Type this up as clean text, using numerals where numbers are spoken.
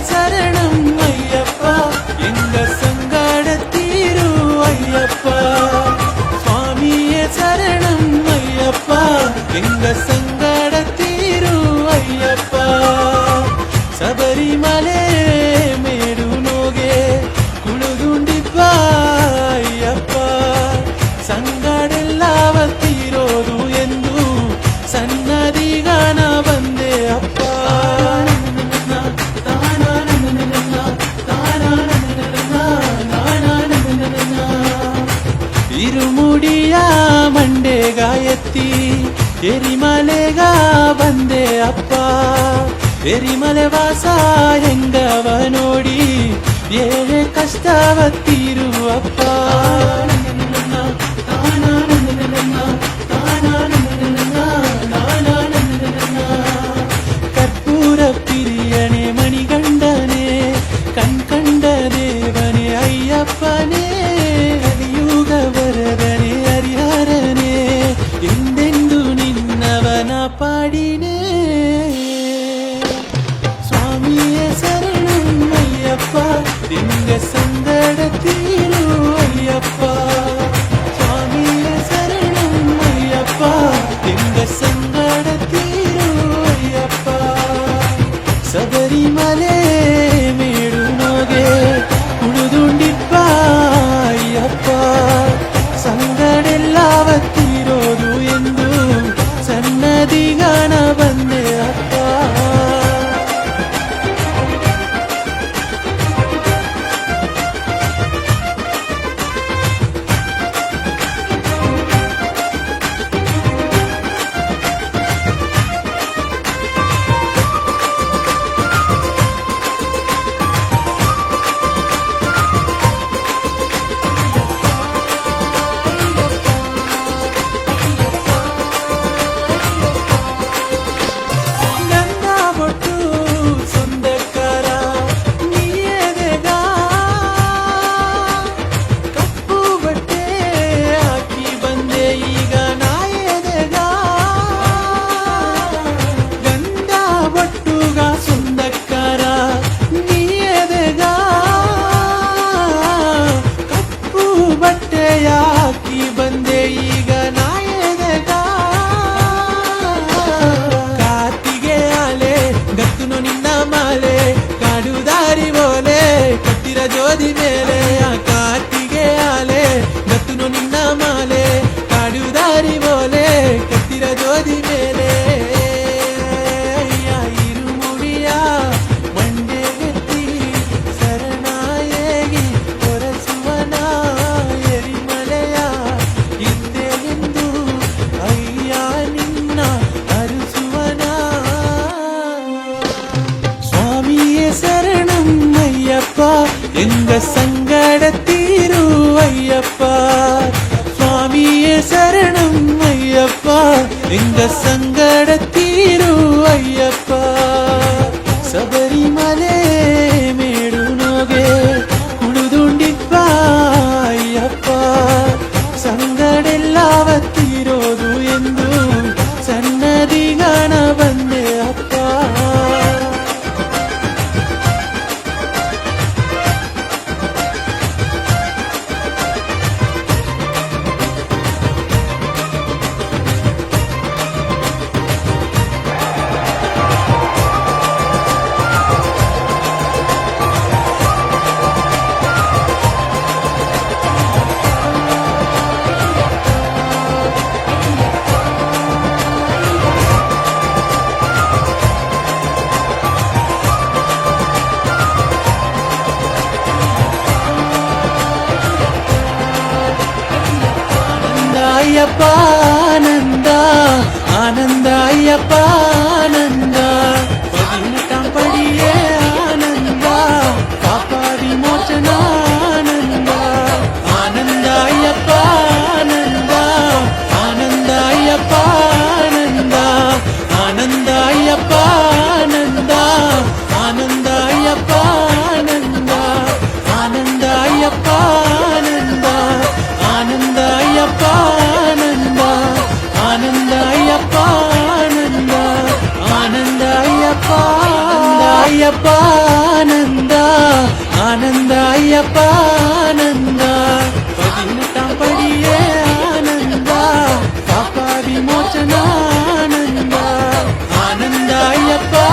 சரணம் ஐயப்பா எங்க சங்கட தீரும் ஐயப்பா சுவாமியே சரணம் ஐயப்பா எங்க சங்கட தீரும் ஐயப்பா சபரிமலை ಮೇಡು ನೋಗೆ ಕುಳಿದುಂಡಿಪ್ಪ ಅಯ್ಯಪ್ಪ ಸಂಗಡೆಲ್ಲವ ತೀರೋದು ಎಂದು ಸನ್ನದಿಗಾನ ಬಂದೆ ಅಪ್ಪ ಇರುಮುಡಿಯ ಮಂಡೆಗ ಎತ್ತಿ ಎರಿಮಲೆಗ ಬಂದೆ ಅಪ್ಪ ಎರಿಮಲೆ ವಾಸ ಹೆಂಗವ ನೋಡಿ ಏಳೆ ಕಷ್ಟವ ತೀರುವಪ್ಪ ಕರ್ಪೂರ ಪಿರಿಯಣೆ ಮಣಿಗಂಡನೆ ಕಣ್ಕಂಡ ದೇವನೇ ಅಯ್ಯಪ್ಪನೇ ಹರಿಯುಗ ವರದನೆ ಹರಿಹರನೇ ಎಂದೆಂದು ನಿನ್ನವನ ಪಾಡಿನೇ சுவாமியே சரணம் ஐயப்பா எங்க சங்கட தீரும் ஐயப்பா சுவாமியே சரணம் ஐயப்பா எங்க சங்கட தீரும் ஐயப்பா சபரிமலை ಮೇಡು ನೋಗೆ ಕುಳಿದುಂಡಿಪ್ಪ ಅಯ್ಯಪ್ಪ ಸಂಗಡೆಲ್ಲವ ತೀರೋದು ಎಂದು ಸನ್ನದಿಗಾನ ಬಂದೆ ಅಪ್ಪ ಯಾಕಿ ಬಂದೆ ಈಗ ನಾಯದಗ ಕಾತಿಗೆ ಆಲೆ ಗತ್ತುನು ನಿನ್ನ ಮಾಲೆ ಕಾಡು ದಾರಿ ಬೋಲೆ ಕಟ್ಟಿರ ಜೋದಿ ಮೇಲೆ ಕಾತಿಗೆ ಆಲೆ ಗತ್ತುನು ನಿನ್ನ ಮಾಲೆ ಕಾಡು ದಾರಿ ಬೋಲೆ ಕಟ್ಟಿರ ಜೋದಿ ಮೇಲೆ ಇರುಮುಡಿಯ ಮಂಡೆಗೆತ್ತಿ ಶರಣಾಯಗಿ ಹೊರಸುವನ எங்க சங்கட தீரும் ஐயப்பா சுவாமியே சரணம் ஐயப்பா எங்க சங்கட தீரும் ஐயப்பா சபரிமலை ಮೇಡು ನೋಗೆ ಕುಳಿದುಂಡಿಪ್ಪ ಅಯ್ಯಪ್ಪ ಸಂಗಡೆಲ್ಲವ ತೀರೋದು ಎಂದು ಸನ್ನದಿಗಾನ ಬಂದೆ ಅಪ್ಪ ಅಯ್ಯಪ್ಪ ಆನಂದ ಆನಂದ ಅಯ್ಯಪ್ಪ ಆನಂದ ಪದಿನೆಟ್ಟಾಂ ಪಡಿಯೇ ಆನಂದ ಪಾಪ ವಿಮೋಚನ ಆನಂದ ಆನಂದ ಅಯ್ಯಪ್ಪ ಆನಂದ ಆನಂದ ಅಯ್ಯಪ್ಪ ಆನಂದ ಆನಂದ ಅಯ್ಯಪ್ಪ ಆನಂದ ಆನಂದ ಅಯ್ಯಪ್ಪ ಆನಂದ ಆನಂದ ಅಯ್ಯಪ್ಪ ಆನಂದ ಆನಂದ ಅಯ್ಯಪ್ಪ ಆನಂದ ಆನಂದ ಅಯ್ಯಪ್ಪ ಆನಂದ ஐயப்பா ஆனந்தா ஆனந்தா ஐயப்பா ஆனந்தா 18ஆம் படியே ஆனந்தா பாப்பா விமோச்சனா ஆனந்தா ஆனந்தா ஐயப்பா